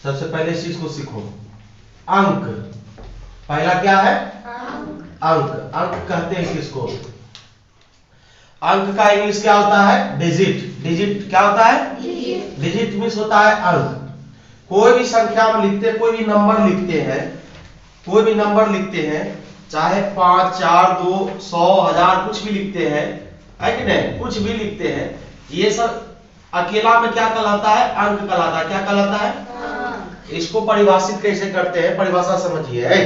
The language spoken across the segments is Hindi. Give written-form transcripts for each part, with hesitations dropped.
सबसे पहले इस चीज को सीखो। अंक, पहला क्या है? अंक। अंक कहते हैं किसको? अंक का इंग्लिश क्या होता है? डिजिट। डिजिट क्या होता है? डिजिट मीन्स होता है अंक। कोई भी संख्या में लिखते, कोई भी नंबर लिखते हैं, कोई भी नंबर लिखते हैं, चाहे 5, 4, 2, 100, 1000 कुछ भी लिखते हैं, है कि नहीं? कुछ भी लिखते हैं, ये सब अकेला में क्या कहलाता है? अंक कहलाता है। क्या कहलाता है? इसको परिभाषित कैसे करते हैं? परिभाषा समझिए।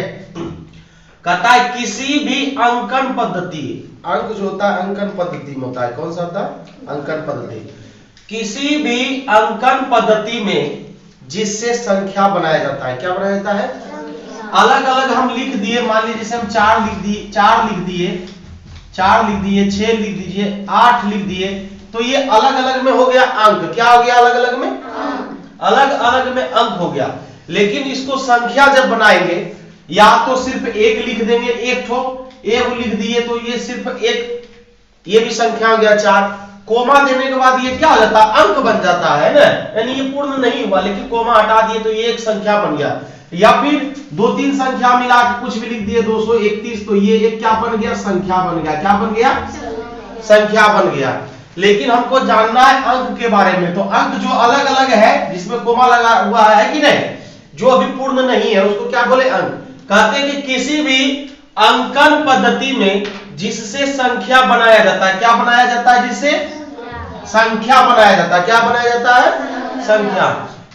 कहता है किसी भी अंकन पद्धति, अंक जो होता है अंकन पद्धति में होता है। कौन सा होता है? अंकन पद्धति। किसी भी अंकन पद्धति में जिससे संख्या बनाया जाता है। क्या बनाया जाता है? अलग अलग हम लिख दिए, मान लीजिए जैसे हम 4 लिख दिए, 4 लिख दिए, 4 लिख दिए, 6 लिख दीजिए, 8 लिख दिए, तो ये अलग अलग में हो गया अंक। क्या हो गया? अलग अलग में अलग अलग में अंक हो गया। लेकिन इसको संख्या जब बनाएंगे, या तो सिर्फ एक लिख देंगे, एक ठो एक लिख दिए तो ये सिर्फ एक, ये भी संख्या हो गया 4। कोमा देने के बाद ये क्या हो जाता है? अंक बन जाता है ना, यानी ये पूर्ण नहीं हुआ, लेकिन कोमा हटा दिए तो ये एक संख्या बन गया। या फिर 2-3 संख्या मिला के कुछ भी लिख दिए 231, तो ये एक क्या बन गया? संख्या बन गया। क्या बन गया? संख्या बन गया। लेकिन हमको जानना है अंक के बारे में, तो अंक जो अलग अलग है, जिसमें कोमा लगा हुआ है कि नहीं, जो अभी पूर्ण नहीं है, उसको क्या बोले? अंक। कहते हैं कि किसी भी अंकन पद्धति में जिससे संख्या बनाया जाता है। क्या बनाया जाता है? जिससे संख्या बनाया जाता है। क्या बनाया जाता है? संख्या।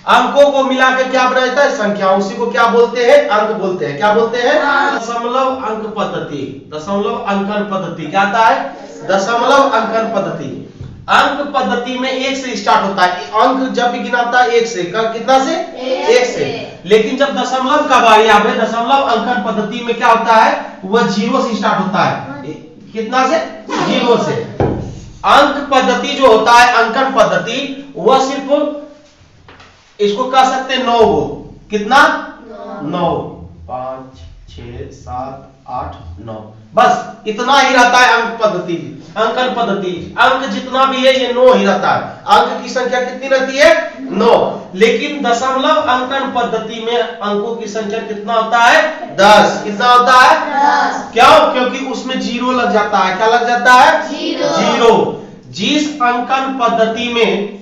अंकों को मिला के क्या बनाया जाता है? संख्या। उसी को क्या बोलते हैं? अंक बोलते हैं। क्या बोलते हैं? दशमलव अंक पद्धति। दशमलव अंकन पद्धति क्या आता है? दशमलव अंकन पद्धति। अंक पद्धति में 1 से स्टार्ट होता है। अंक जब भी गिनाता है 1 से, कितना से? 1 से। लेकिन जब दशमलव का बारी आवे, दशमलव अंकन पद्धति में क्या होता है? वह 0 से स्टार्ट होता है। कितना से? 0 से। अंक पद्धति जो होता है, अंकन पद्धति, वह सिर्फ इसको कह सकते हैं 9 गो। कितना? 9। 5, 6, 7, 8, 9, बस इतना ही रहता है अंक पद्धति, अंकन पद्धति। अंक जितना भी है ये 9 ही रहता है। अंक की संख्या कितनी रहती है? 9। लेकिन दशमलव अंकन पद्धति में अंकों की संख्या कितना होता है? 10। कितना होता है? 10। क्यों? क्योंकि उसमें 0 लग जाता है। क्या लग जाता है? 0। जिस अंकन पद्धति में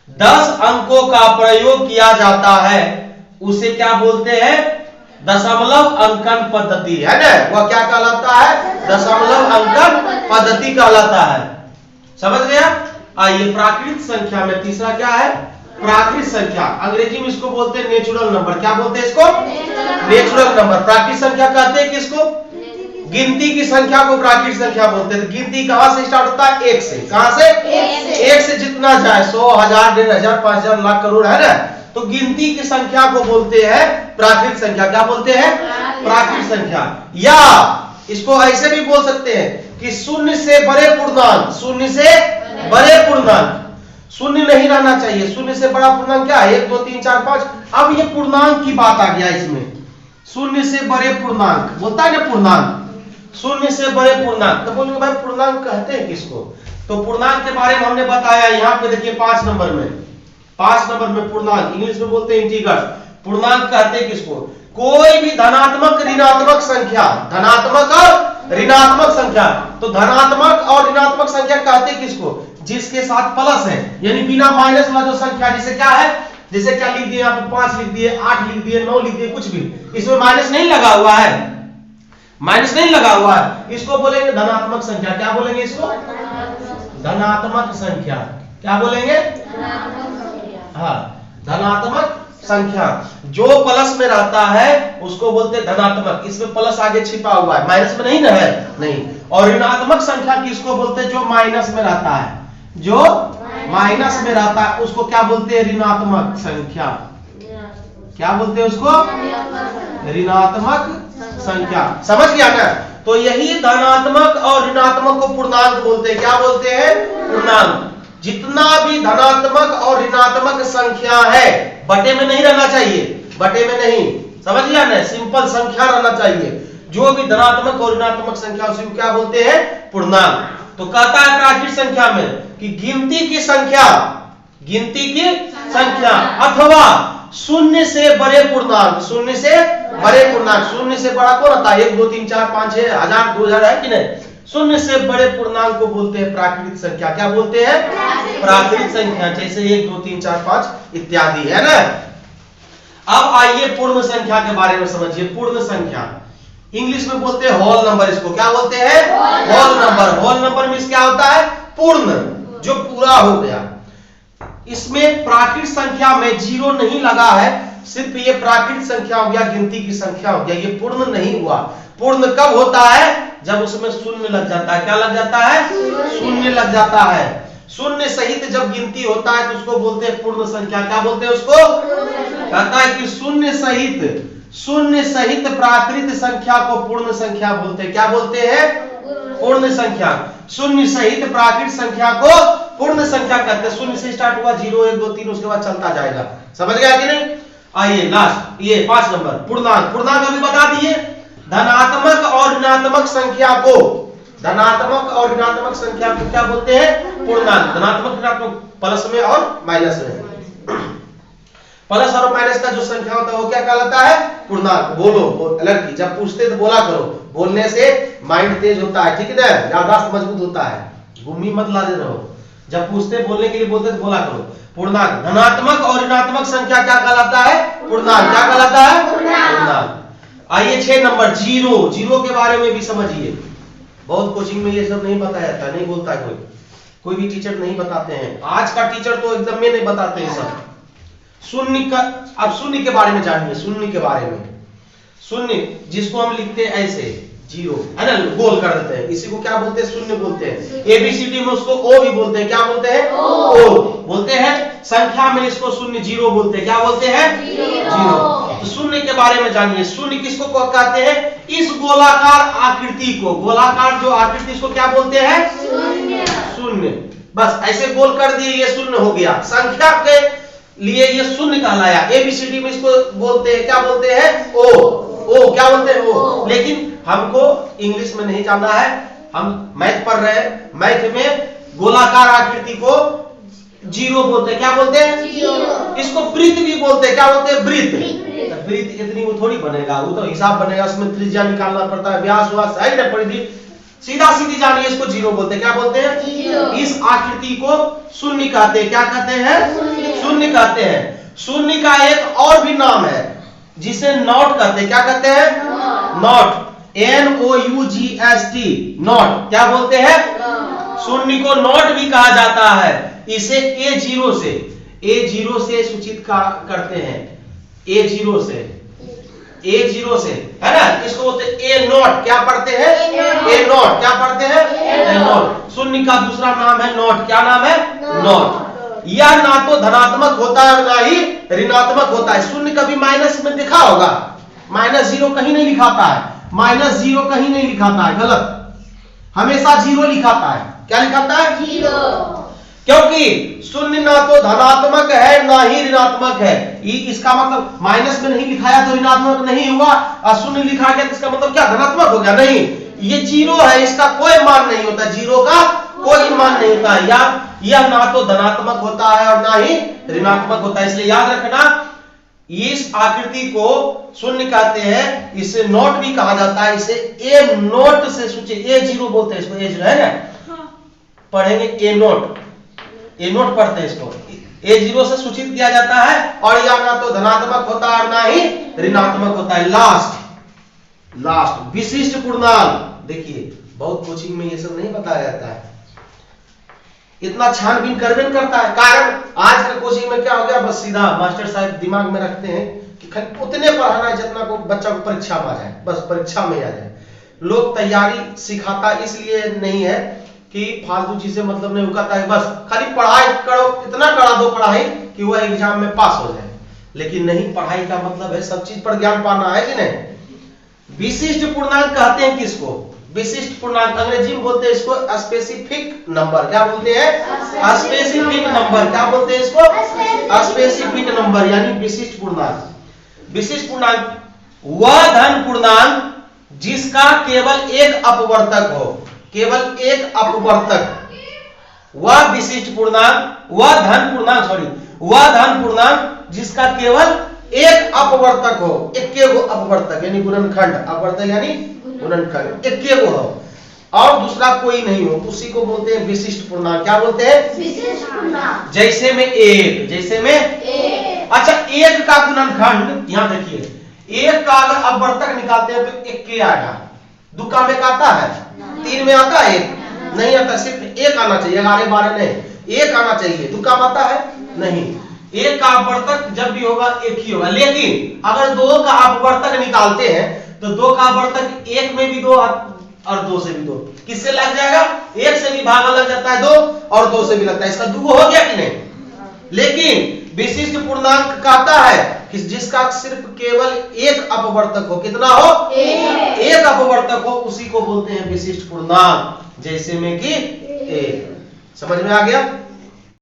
10 अंकों का प्रयोग किया जाता है उसे क्या बोलते हैं? दशमलव अंकन पद्धति, है ना? वह क्या कहलाता है? दशमलव अंकन पद्धति कहलाता है। समझ गया? आइए प्राकृत संख्या में तीसरा क्या है? प्राकृत संख्या। अंग्रेजी में इसको बोलते हैं नेचुरल नंबर। क्या बोलते हैं इसको? Natural number. प्राकृत संख्या कहते हैं किसको? गिनती की संख्या को प्राकृत संख्या बोलते हैं। गिनती कहां से स्टार्ट होता है? 1 से। कहां से? 1 से जितना जाए, 100, 1000, 1500, 5000, लाख, करोड़, है ना? तो गिनती की संख्या को बोलते हैं प्राकृत संख्या। क्या बोलते हैं? प्राकृत संख्या। या इसको ऐसे भी बोल सकते हैं कि शून्य से बड़े पूर्णांक। शून्य से बड़े पूर्णांक। शून्य नहीं रहना चाहिए। शून्य से बड़ा पूर्णांक क्या है? 1, 2, 3, 4, 5। अब ये पूर्णांक की बात आ गया इसमें। शून्य से बड़े पूर्णांक बोलता है ना, पूर्णांक। शून्य से बड़े पूर्णांक। तो बोलेंगे भाई पूर्णांक कहते हैं किसको? तो पूर्णांक के बारे में हमने बताया। यहाँ पे देखिए 5 नंबर में, 5 नंबर में पूर्णांक, इंग्लिश में बोलते हैं इंटीजर्स। पूर्णांक कहते हैं किसको? कोई भी धनात्मक ऋणात्मक संख्या, धनात्मक और ऋणात्मक संख्या। तो धनात्मक और ऋणात्मक संख्या कहते हैं किसको? जिसके साथ प्लस है, यानी बिना माइनस वाला जो संख्या, जिसे क्या है, जैसे क्या लिख दिए आप? 5 लिख दिए, 8 लिख दिए, 9 लिख दिए, कुछ भी, इसमें माइनस नहीं लगा हुआ है। माइनस नहीं लगा हुआ है, इसको बोलेंगे धनात्मक संख्या। क्या बोलेंगे इसको? धनात्मक संख्या। क्या बोलेंगे? हाँ, धनात्मक संख्या। जो प्लस में रहता है उसको बोलते हैं धनात्मक। इसमें प्लस आगे छिपा हुआ है, माइनस में नहीं ना है, नहीं। और ऋणात्मक संख्या किसको बोलते हैं? जो माइनस में रहता है, जो माइनस में रहता है उसको क्या बोलते हैं? ऋणात्मक संख्या। क्या बोलते हैं उसको? ऋणात्मक संख्या। समझ गया ना? तो यही धनात्मक और ऋणात्मक को पूर्णांक बोलते हैं। क्या बोलते हैं? पूर्णांक। जितना भी धनात्मक और ऋणात्मक संख्या है, बटे में नहीं रहना चाहिए, बटे में नहीं, समझ गया ना? सिंपल संख्या रहना चाहिए। जो भी धनात्मक और ऋणात्मक संख्या उसी को क्या बोलते हैं? पूर्णांक। तो कहता है प्राकृत संख्या में कि गिनती की संख्या, गिनती की संख्या अथवा शून्य से बड़े पूर्णांक, शून्य से बड़े पूर्णांक, शून्य से बड़ा कौन होता है? 1 2 3 4 5 6 1000 2000 है कि नहीं? शून्य से बड़े पूर्णांक को बोलते हैं प्राकृत संख्या। क्या बोलते हैं? प्राकृत संख्या, जैसे 1 2 3 4 5 इत्यादि, है ना। अब आइए पूर्ण संख्या के बारे में समझिए। पूर्ण संख्या इंग्लिश में बोलते हैं होल नंबर। इसको क्या बोलते हैं? Whole number. Whole number means क्या होता है? पूर्ण, जो पूरा हो गया। इसमें प्राकृत संख्या में जीरो नहीं लगा है, सिर्फ ये प्राकृत संख्या हो गया, गिनती की संख्या हो गया, ये पूर्ण नहीं हुआ। पूर्ण कब होता है? जब उसमें शून्य लग जाता है। क्या लग जाता है? शून्य लग जाता है। शून्य सहित जब गिनती होता है तो उसको बोलते हैं पूर्ण संख्या। क्या बोलते हैं उसको? कहता है कि शून्य सहित प्राकृत संख्या को पूर्ण संख्या बोलते हैं। क्या बोलते हैं? पूर्ण संख्या। शून्य सहित प्राकृत संख्या को पूर्ण संख्या कहते हैं। शून्य से स्टार्ट हुआ, 0 1 2 3, उसके बाद चलता जाएगा। समझ गया कि नहीं? आइए लास्ट, ये 5 नंबर पूर्णांक। पूर्णांक अभी बता दिए। धनात्मक और ऋणात्मक संख्या को, धनात्मक और ऋणात्मक संख्या को क्या बोलते हैं? पूर्णांक। धनात्मक ऋणात्मक, प्लस में और माइनस में। प्लस और माइनस का जो संख्या होता है वो क्या कहलाता है? पूर्णांक। बोलो लड़की, जब पूछते तो बोला करो, बोलने से माइंड तेज होता है, ठीक है ना, याददाश्त मजबूत होता है, गुम्मी मत ला दे रहो। जब पूछते बोलने के लिए बोलते तो बोला करो पूर्णांक। धनात्मक और ऋणात्मक संख्या क्या कहलाता है? पूर्णांक। क्या कहलाता है? पूर्णांक। आइए 6 नंबर जीरो। जीरो के बारे में भी समझिए। बहुत कोचिंग में ये सब नहीं बताया जाता, नहीं बोलता कोई भी टीचर नहीं बताते हैं। आज का टीचर तो एकदम में नहीं बताते हैं सब। शून्य का, अब शून्य के बारे में जानिए। शून्य के बारे में, शून्य जिसको हम लिखते हैं ऐसे, जीरो, है ना, गोल कर देते हैं, इसी को क्या बोलते हैं? शून्य बोलते हैं। एबीसीडी में उसको ओ भी बोलते हैं। क्या बोलते हैं? ओ बोलते हैं। संख्या में इसको शून्य जीरो बोलते हैं। क्या बोलते हैं? जीरो। तो शून्य के बारे में जानिए। शून्य किसको कहते हैं? इस गोलाकार आकृति को, गोलाकार जो आकृति, इसको क्या बोलते हैं? शून्य। बस ऐसे गोल कर दिए, ये शून्य हो गया। संख्या के लिए ये शून्य कहलाया। एबीसीडी में इसको बोलते हैं, क्या बोलते हैं? ओ क्या बोलते हैं? ओ। लेकिन हमको इंग्लिश में नहीं जानना है, हम मैथ पढ़ रहे हैं। मैथ में गोलाकार आकृति को जीरो बोलते हैं। क्या बोलते हैं? जीरो। इसको वृत्त भी बोलते हैं। क्या बोलते हैं? वृत्त। वृत्त इतनी वो थोड़ी बनेगा, वो तो हिसाब बनेगा, उसमें त्रिज्या निकालना पड़ता है, व्यास हुआ, साइड में परिधि, सीधा सीधी जानिए, इसको जीरो बोलते हैं। क्या बोलते हैं? जीरो। इस आकृति को शून्य कहते हैं। क्या कहते हैं? शून्य कहते हैं। शून्य का एक और भी नाम है जिसे नॉट कहते हैं। क्या कहते हैं? नॉट। NOUGST, not. क्या बोलते हैं? शून्य को नॉट भी कहा जाता है। इसे A0 से सूचित करते हैं। A0 से, है ना, इसको बोलते हैं ए नॉट। क्या पढ़ते हैं? ए नॉट। क्या पढ़ते हैं? ए नॉट। शून्य का दूसरा नाम है नॉट। क्या नाम है? नॉट। यह ना तो धनात्मक होता है ना ही ऋणात्मक होता है। शून्य कभी माइनस में देखा होगा? -0 कहीं नहीं लिखाता है, -0 कहीं नहीं लिखाता है, गलत। हमेशा 0 लिखाता है। क्या लिखाता है? 0। क्योंकि शून्य ना तो धनात्मक है ना ही ऋणात्मक है। इसका मतलब माइनस में नहीं लिखाया तो ऋणात्मक नहीं हुआ, और शून्य लिखा गया तो इसका मतलब क्या? धनात्मक हो गया? नहीं, ये 0 है, इसका कोई मान नहीं होता। 0 का कोई मान नहीं होता है। या यह ना तो धनात्मक होता है और ना ही ऋणात्मक होता है। इसलिए याद रखना, इस आकृति को शून्य कहते हैं। इसे नोट भी कहा जाता है। इसे ए नोट से सूचित, A0 बोलते हैं इसको, A0 है ना, पढ़ेंगे ए नोट पढ़ते हैं इसको। A0 से सूचित किया जाता है, और यह ना तो धनात्मक होता है और ना ही ऋणात्मक होता है। लास्ट विशिष्ट पूर्णांक। देखिए बहुत कोचिंग में ये सब नहीं बताया जाता है, इतना छानबीन करबे करता है। कारण आज के कोचिंग में क्या हो गया, बस सीधा मास्टर साहब दिमाग में रखते हैं कि उतने पढ़ाना है जितना को बच्चा को परीक्षा में आ जाए, बस परीक्षा में आ जाए। लोग तैयारी सिखाता इसलिए नहीं है कि फालतू चीजें मतलब नहीं, कहता है बस खाली पढ़ाई करो, इतना करा दो पढ़ाई कि वह एग्जाम में पास हो जाए। लेकिन नहीं, पढ़ाई का मतलब है सब चीज पर ज्ञान पाना, है कि नहीं। विशिष्ट पूर्णांक कहते हैं किसको? विशिष्ट पूर्णांक अंग्रेजी में बोलते हैं इसको स्पेसिफिक नंबर। क्या बोलते हैं? Specific number. क्या बोलते हैं इसको? स्पेसिफिक नंबर, यानी विशिष्ट पूर्णांक। विशिष्ट पूर्णांक वह धन पूर्णांक जिसका केवल एक अपवर्तक हो, केवल एक अपवर्तक। वह विशिष्ट पूर्णांक, वह धन पूर्णांक, वह धन पूर्णांक जिसका केवल एक अपवर्तक हो, एक अपवर्तक यानी गुणनखंड, अपवर्तक यानी गुणनखंड एक हो और दूसरा कोई नहीं हो, उसी को बोलते हैं विशिष्ट पूर्णांक। क्या बोलते हैं? विशिष्ट पूर्णांक। जैसे में एक, जैसे में एक। अच्छा एक का गुणनखंड, यहां देखिए एक का अगर अपवर्तक निकालते हैं तो एक के आएगा, दो का में आता है, तीन में आता है एक नहीं आता, सिर्फ एक आना चाहिए, 11 12 नहीं एक आना चाहिए, दो का आता है नहीं। एक का अपवर्तक जब भी होगा एक ही होगा, लेकिन अगर दो का अपवर्तक निकालते हैं तो दो का अपवर्तक एक में भी दो और दो से भी दो, किससे लग जाएगा? एक से भी भागा लग जाता है दो और दो से भी लगता है, इसका दुगो हो गया कि नहीं? लेकिन विशिष्ट पूर्णांक कहता है कि जिसका सिर्फ केवल एक अपवर्तक हो, कितना हो? एक अपवर्तक हो, उसी को बोलते हैं विशिष्ट पूर्णांक। जैसे में कि एक। समझ में आ गया?